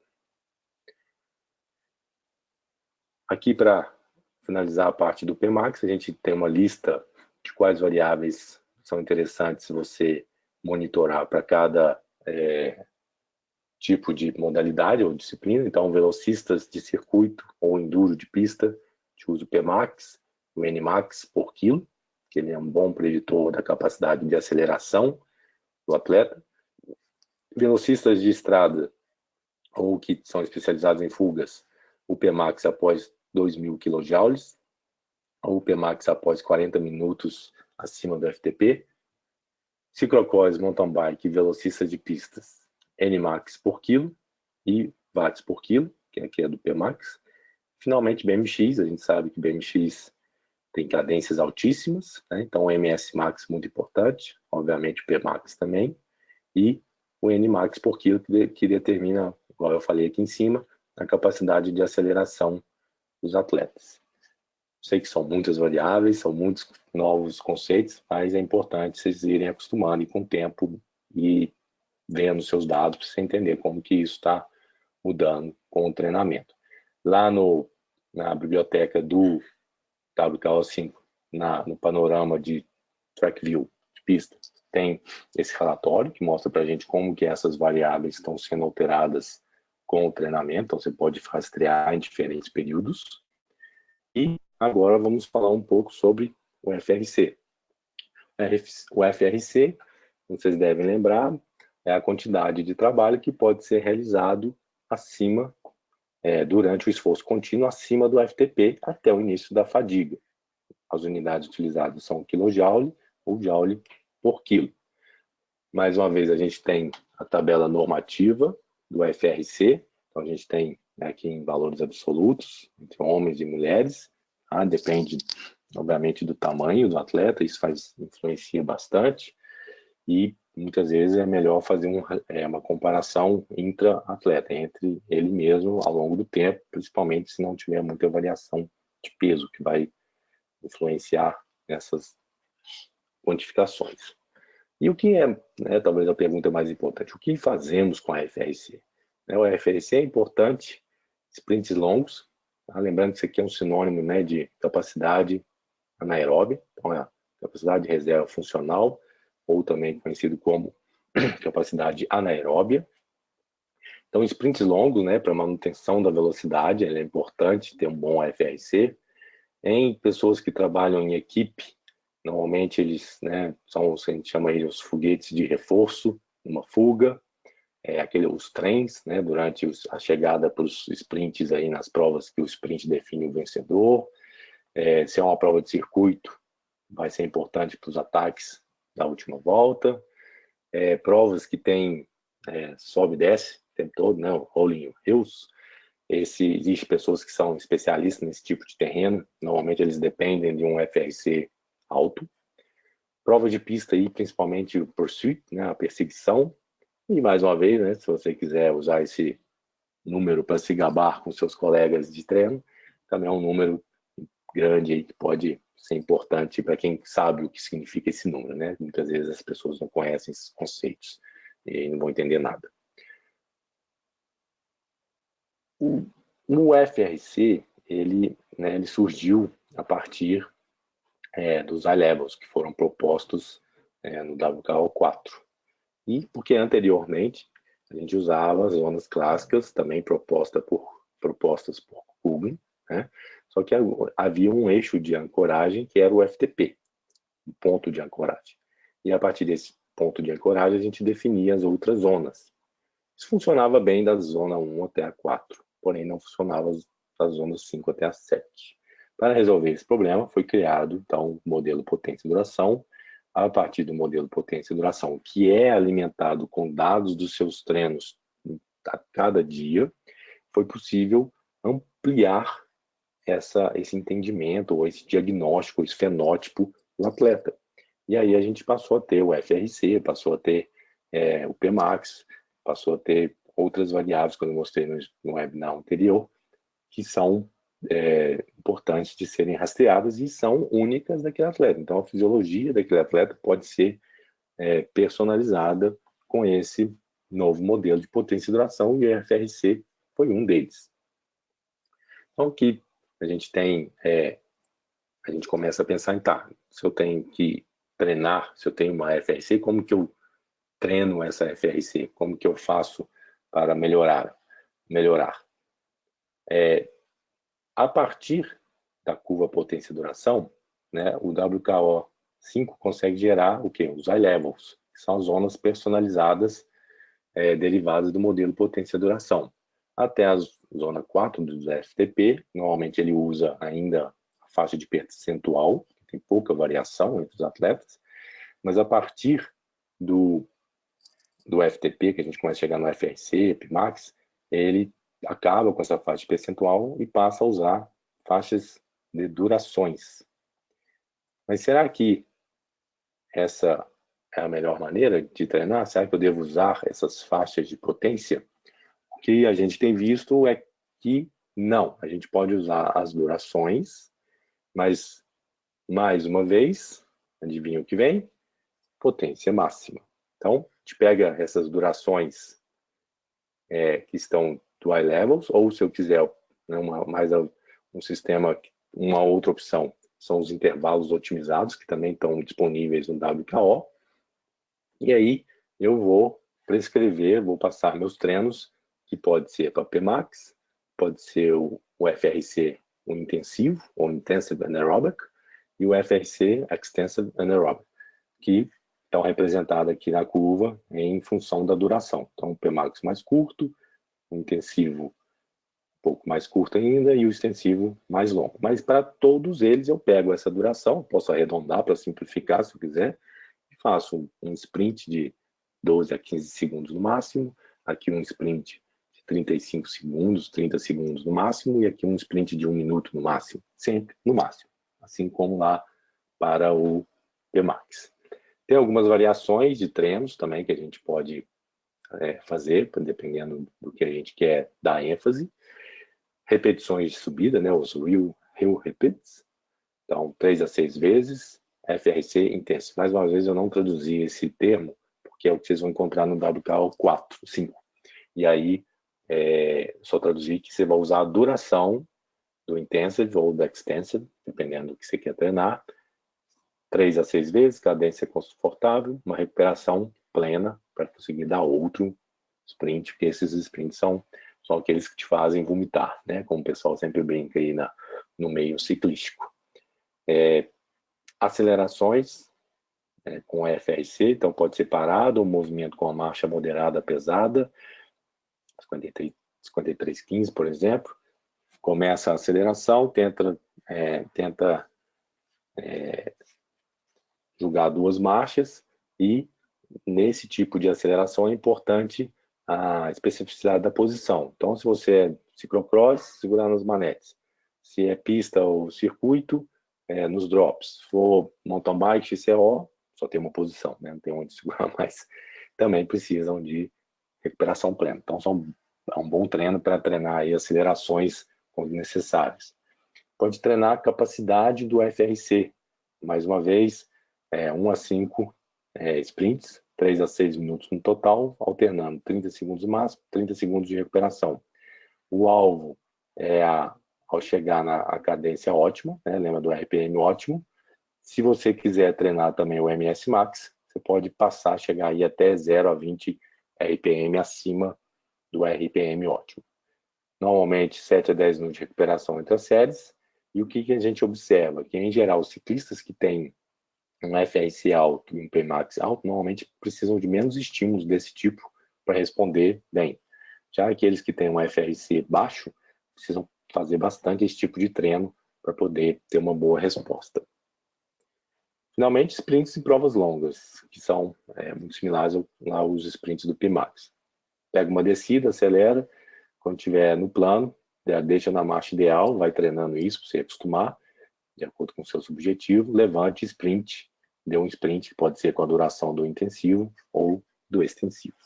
Aqui, para finalizar a parte do Pmax, a gente tem uma lista de quais variáveis são interessantes você monitorar para cada tipo de modalidade ou disciplina. Então, velocistas de circuito ou enduro de pista, a gente usa o Pmax, o Nmax por quilo, que ele é um bom preditor da capacidade de aceleração do atleta. Velocistas de estrada ou que são especializados em fugas, o Pmax após 2.000 kJ. ou Pmax após 40 minutos acima do FTP. Ciclocross, mountain bike, velocista de pistas, Nmax por quilo e watts por quilo, que aqui é do Pmax. Finalmente, BMX, a gente sabe que BMX tem cadências altíssimas, né? Então o MS Max muito importante, obviamente o Pmax também, e o Nmax por quilo que determina, igual eu falei aqui em cima, a capacidade de aceleração dos atletas. Sei que são muitas variáveis, são muitos novos conceitos, mas é importante vocês irem acostumando e com o tempo e vendo seus dados para você entender como que isso está mudando com o treinamento. Lá na biblioteca do WKO5, no panorama de track view de pista, tem esse relatório que mostra para a gente como que essas variáveis estão sendo alteradas com o treinamento, então você pode rastrear em diferentes períodos. E agora vamos falar um pouco sobre o FRC. O FRC, vocês devem lembrar, é a quantidade de trabalho que pode ser realizado acima, durante o esforço contínuo, acima do FTP até o início da fadiga. As unidades utilizadas são kJ ou joule por quilo. Mais uma vez, a gente tem a tabela normativa do FRC, então a gente tem aqui em valores absolutos, entre homens e mulheres, tá? Depende, obviamente, do tamanho do atleta, isso influencia bastante, e muitas vezes é melhor fazer uma comparação intra-atleta, entre ele mesmo ao longo do tempo, principalmente se não tiver muita variação de peso, que vai influenciar nessas quantificações. E o que é, talvez a pergunta mais importante, o que fazemos com a FRC? O FRC é importante, sprints longos, tá? Lembrando que isso aqui é um sinônimo, de capacidade anaeróbia, então é a capacidade de reserva funcional, ou também conhecido como capacidade anaeróbia. Então, sprints longos, para manutenção da velocidade, é importante ter um bom FRC. Em pessoas que trabalham em equipe, normalmente eles são, a gente chama aí os foguetes de reforço, uma fuga, os trens, durante a chegada para os sprints aí nas provas que o sprint define o vencedor. Se é uma prova de circuito, vai ser importante para os ataques da última volta. Provas que tem sobe e desce o tempo todo, rolling hills. Existem pessoas que são especialistas nesse tipo de terreno, normalmente eles dependem de um FRC alto. Prova de pista aí, principalmente o pursuit, a perseguição. E mais uma vez, se você quiser usar esse número para se gabar com seus colegas de treino, também é um número grande aí que pode ser importante para quem sabe o que significa esse número, Muitas vezes as pessoas não conhecem esses conceitos e não vão entender nada. O FRC, ele surgiu a partir dos high-levels que foram propostos no WKO4. E porque anteriormente a gente usava as zonas clássicas, também propostas por Kugan, só que havia um eixo de ancoragem que era o FTP, o ponto de ancoragem. E a partir desse ponto de ancoragem a gente definia as outras zonas. Isso funcionava bem da zona 1 até a 4, porém não funcionava das zonas 5 até a 7. Para resolver esse problema, foi criado, então, o modelo potência e duração. A partir do modelo potência e duração, que é alimentado com dados dos seus treinos a cada dia, foi possível ampliar esse entendimento, ou esse diagnóstico, esse fenótipo do atleta. E aí a gente passou a ter o FRC, passou a ter o Pmax, passou a ter outras variáveis, que eu mostrei no webinar anterior, que são importantes de serem rastreadas e são únicas daquele atleta. Então, a fisiologia daquele atleta pode ser personalizada com esse novo modelo de potência e duração, e o FRC foi um deles. Então, aqui a gente tem, a gente começa a pensar em, se eu tenho que treinar, se eu tenho uma FRC, como que eu treino essa FRC? Como que eu faço para melhorar? A partir da curva potência e duração, o WKO5 consegue gerar o quê? Os high levels, que são as zonas personalizadas derivadas do modelo potência e duração. Até a zona 4 do FTP, normalmente ele usa ainda a faixa de percentual, tem pouca variação entre os atletas, mas a partir do FTP, que a gente começa a chegar no FRC, PMAX, ele acaba com essa faixa de percentual e passa a usar faixas de durações. Mas será que essa é a melhor maneira de treinar? Será que eu devo usar essas faixas de potência? O que a gente tem visto é que não. A gente pode usar as durações, mas, mais uma vez, adivinha o que vem? Potência máxima. Então, a gente pega essas durações que estão do high levels, ou se eu quiser um sistema, uma outra opção, são os intervalos otimizados, que também estão disponíveis no WKO. E aí eu vou prescrever, vou passar meus treinos, que pode ser para PMAX, pode ser o FRC, o intensivo, ou Intensive Anaerobic, e o FRC Extensive Anaerobic, que estão representados aqui na curva em função da duração. Então, o PMAX mais curto, o intensivo um pouco mais curto ainda e o extensivo mais longo. Mas para todos eles eu pego essa duração, posso arredondar para simplificar se eu quiser, e faço um sprint de 12 a 15 segundos no máximo, aqui um sprint de 35 segundos, 30 segundos no máximo, e aqui um sprint de 1 minuto no máximo, sempre no máximo, assim como lá para o PMAX. Tem algumas variações de treinos também que a gente pode fazer, dependendo do que a gente quer dar ênfase. Repetições de subida, né, os real repeats. Então, 3 a 6 vezes, FRC intenso. Mais uma vez, eu não traduzi esse termo, porque é o que vocês vão encontrar no WKO 4, 5. E aí, só traduzi que você vai usar a duração do intensive ou do extensive, dependendo do que você quer treinar. 3 a 6 vezes, cadência confortável, uma recuperação plena para conseguir dar outro sprint, porque esses sprints são aqueles que te fazem vomitar, né? Como o pessoal sempre brinca aí no meio ciclístico. Acelerações com FRC, então pode ser parado, um movimento com a marcha moderada pesada, 53,15, por exemplo. Começa a aceleração, tenta jogar 2 marchas, e nesse tipo de aceleração é importante a especificidade da posição. Então, se você é ciclocross, segurar nas manetes. Se é pista ou circuito, nos drops. Se for mountain bike, XCO, só tem uma posição, né? Não tem onde segurar mais. Também precisam de recuperação plena. Então, é um bom treino para treinar aí acelerações quando necessárias. Pode treinar a capacidade do FRC. Mais uma vez, 1 a 5 sprints, 3 a 6 minutos no total, alternando 30 segundos máximo, 30 segundos de recuperação. O alvo é ao chegar na cadência ótima, né? Lembra do RPM ótimo. Se você quiser treinar também o MS Max, você pode passar, chegar aí até 0 a 20 RPM acima do RPM ótimo. Normalmente 7 a 10 minutos de recuperação entre as séries. E o que a gente observa? Que, em geral, os ciclistas que têm um FRC alto e um PMAX alto, normalmente precisam de menos estímulos desse tipo para responder bem. Já aqueles que têm um FRC baixo, precisam fazer bastante esse tipo de treino para poder ter uma boa resposta. Finalmente, sprints e provas longas, que são muito similares aos sprints do PMAX. Pega uma descida, acelera, quando estiver no plano, deixa na marcha ideal, vai treinando isso para você acostumar, de acordo com os seus objetivos, levante sprint, dê um sprint, que pode ser com a duração do intensivo ou do extensivo.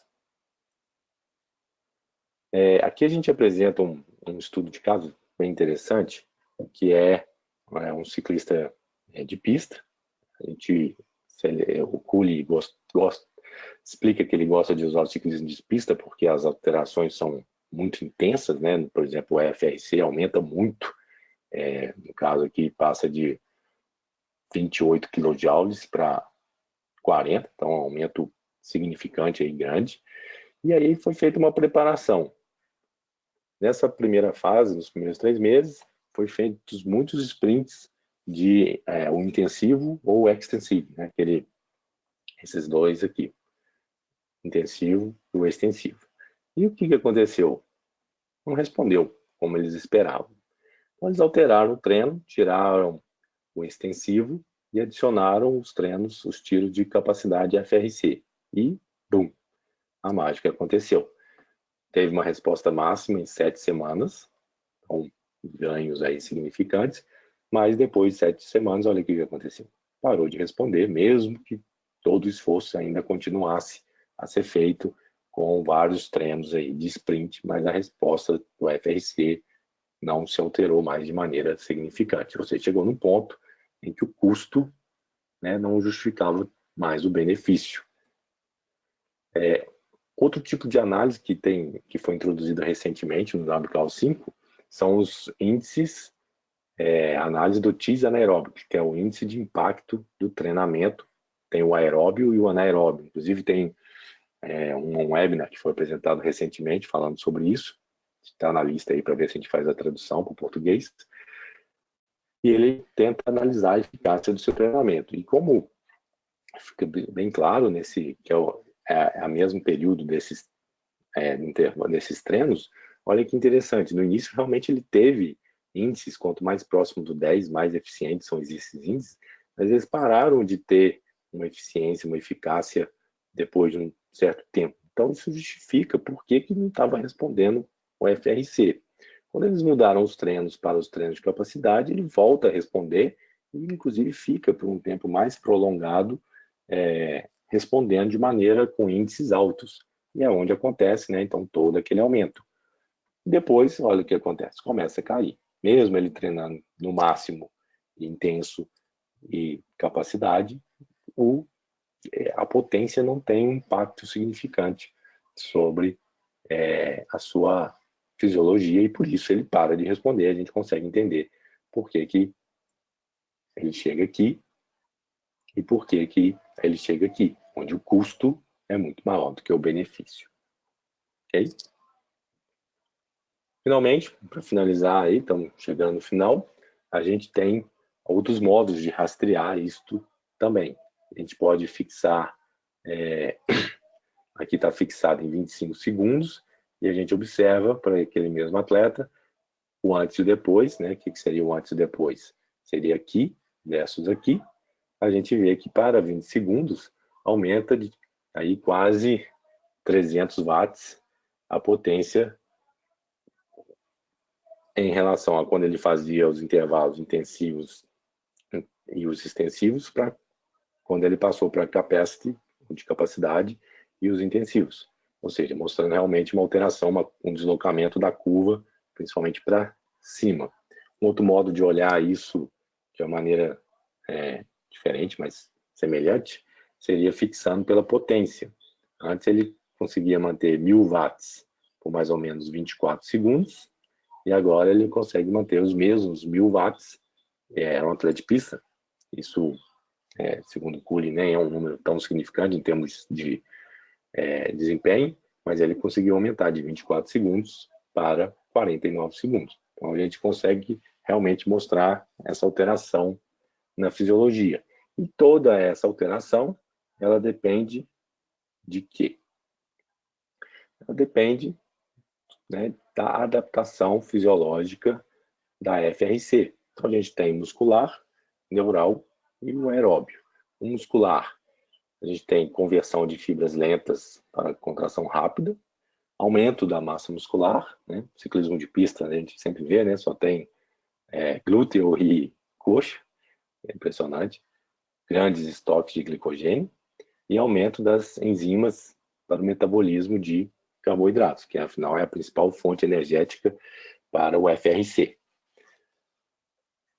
Aqui a gente apresenta um estudo de caso bem interessante, que é um ciclista de pista. O Cooley explica que ele gosta de usar o ciclismo de pista porque as alterações são muito intensas, né? Por exemplo, o FRC aumenta muito, no caso aqui passa de 28 kJ para 40, então um aumento significante e grande. E aí foi feita uma preparação. Nessa primeira fase, nos primeiros 3 meses, foi feitos muitos sprints de o intensivo ou o extensivo, né? Esses dois aqui, intensivo e o extensivo. E o que aconteceu? Não respondeu como eles esperavam. Então, eles alteraram o treino, tiraram o extensivo e adicionaram os treinos, os tiros de capacidade FRC. E, bum, a mágica aconteceu. Teve uma resposta máxima em 7 semanas, com ganhos aí significantes, mas depois de 7 semanas, olha o que aconteceu. Parou de responder, mesmo que todo o esforço ainda continuasse a ser feito com vários treinos aí de sprint, mas a resposta do FRC não se alterou mais de maneira significante. Você chegou num ponto em que o custo, né, não justificava mais o benefício. Outro tipo de análise que foi introduzida recentemente no WCAO5 são os índices, análise do TIS anaeróbico, que é o índice de impacto do treinamento. Tem o aeróbio e o anaeróbio. Inclusive tem um webinar que foi apresentado recentemente falando sobre isso. Está na lista aí para ver se a gente faz a tradução para o português. E ele tenta analisar a eficácia do seu treinamento. E como fica bem claro nesse que é o mesmo período desses treinos, olha que interessante. No início, realmente, ele teve índices, quanto mais próximo do 10, mais eficientes são esses índices, mas eles pararam de ter uma eficiência, uma eficácia depois de um certo tempo. Então, isso justifica por que não estava respondendo o FRC. Quando eles mudaram os treinos para os treinos de capacidade, ele volta a responder e, inclusive, fica por um tempo mais prolongado, respondendo de maneira com índices altos. E é onde acontece, né, então, todo aquele aumento. Depois, olha o que acontece, começa a cair. Mesmo ele treinando no máximo, intenso e capacidade, a potência não tem um impacto significante sobre a sua fisiologia e por isso ele para de responder. A gente consegue entender por que ele chega aqui e por que ele chega aqui, onde o custo é muito maior do que o benefício. Ok? Finalmente, para finalizar aí, estamos chegando no final, a gente tem outros modos de rastrear isto também. A gente pode fixar, aqui está fixado em 25 segundos, e a gente observa para aquele mesmo atleta o antes e o depois, né? O que seria o antes e o depois? Seria aqui versus aqui. A gente vê que para 20 segundos aumenta de aí quase 300 watts a potência em relação a quando ele fazia os intervalos intensivos e os extensivos, para quando ele passou para capacity, de capacidade, e os intensivos. Ou seja, mostrando realmente uma alteração, um deslocamento da curva, principalmente para cima. Um outro modo de olhar isso de uma maneira diferente, mas semelhante, seria fixando pela potência. Antes ele conseguia manter 1000 watts por mais ou menos 24 segundos, e agora ele consegue manter os mesmos 1000 watts, é um atleta de pista. Isso, segundo o Cooley, nem é um número tão significante em termos de desempenho, mas ele conseguiu aumentar de 24 segundos para 49 segundos. Então a gente consegue realmente mostrar essa alteração na fisiologia. E toda essa alteração, ela depende de quê? Ela depende, né, da adaptação fisiológica da FRC. Então, a gente tem muscular, neural e o aeróbio. O muscular, a gente tem conversão de fibras lentas para contração rápida, aumento da massa muscular, né? Ciclismo de pista, a gente sempre vê, né? Só tem glúteo e coxa, é impressionante. Grandes estoques de glicogênio e aumento das enzimas para o metabolismo de carboidratos, que afinal é a principal fonte energética para o FRC.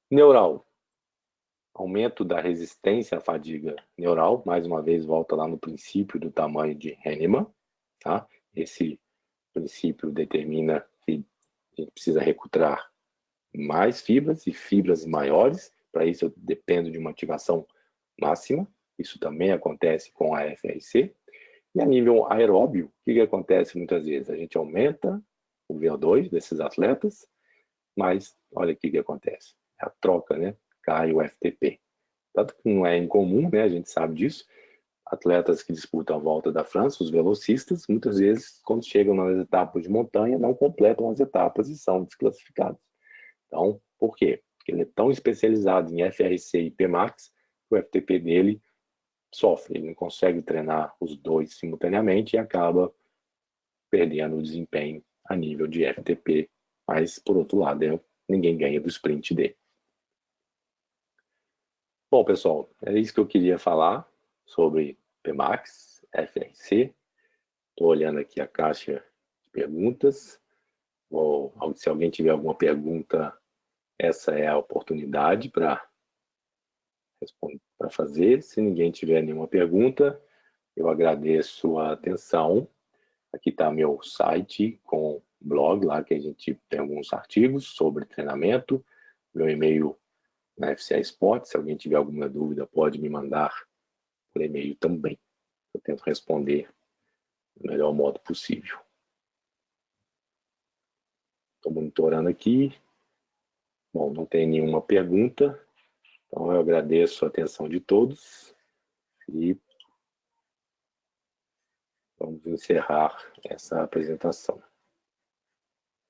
Neural, aumento da resistência à fadiga neural, mais uma vez volta lá no princípio do tamanho de Hahnemann, tá? Esse princípio determina que a gente precisa recrutar mais fibras e fibras maiores, para isso eu dependo de uma ativação máxima, isso também acontece com a FRC. E a nível aeróbio, o que acontece muitas vezes? A gente aumenta o VO2 desses atletas, mas olha o que acontece. A troca, né? Cai o FTP. Tanto que não é incomum, né? A gente sabe disso. Atletas que disputam a Volta da França, os velocistas, muitas vezes, quando chegam nas etapas de montanha, não completam as etapas e são desclassificados. Então, Por quê? Porque ele é tão especializado em FRC e PMAX, que o FTP dele sofre, ele não consegue treinar os dois simultaneamente e acaba perdendo o desempenho a nível de FTP, mas, por outro lado, ninguém ganha do sprint dele. Bom, pessoal, é isso que eu queria falar sobre PMAX, FRC. Estou olhando aqui a caixa de perguntas. Se alguém tiver alguma pergunta, essa é a oportunidade para fazer. Se ninguém tiver nenhuma pergunta, eu agradeço a atenção. Aqui está meu site com blog, lá que a gente tem alguns artigos sobre treinamento. Meu e-mail na FCA Esportes. Se alguém tiver alguma dúvida, pode me mandar por e-mail também. Eu tento responder do melhor modo possível. Estou monitorando aqui. Bom, não tem nenhuma pergunta. Então, eu agradeço a atenção de todos e vamos encerrar essa apresentação.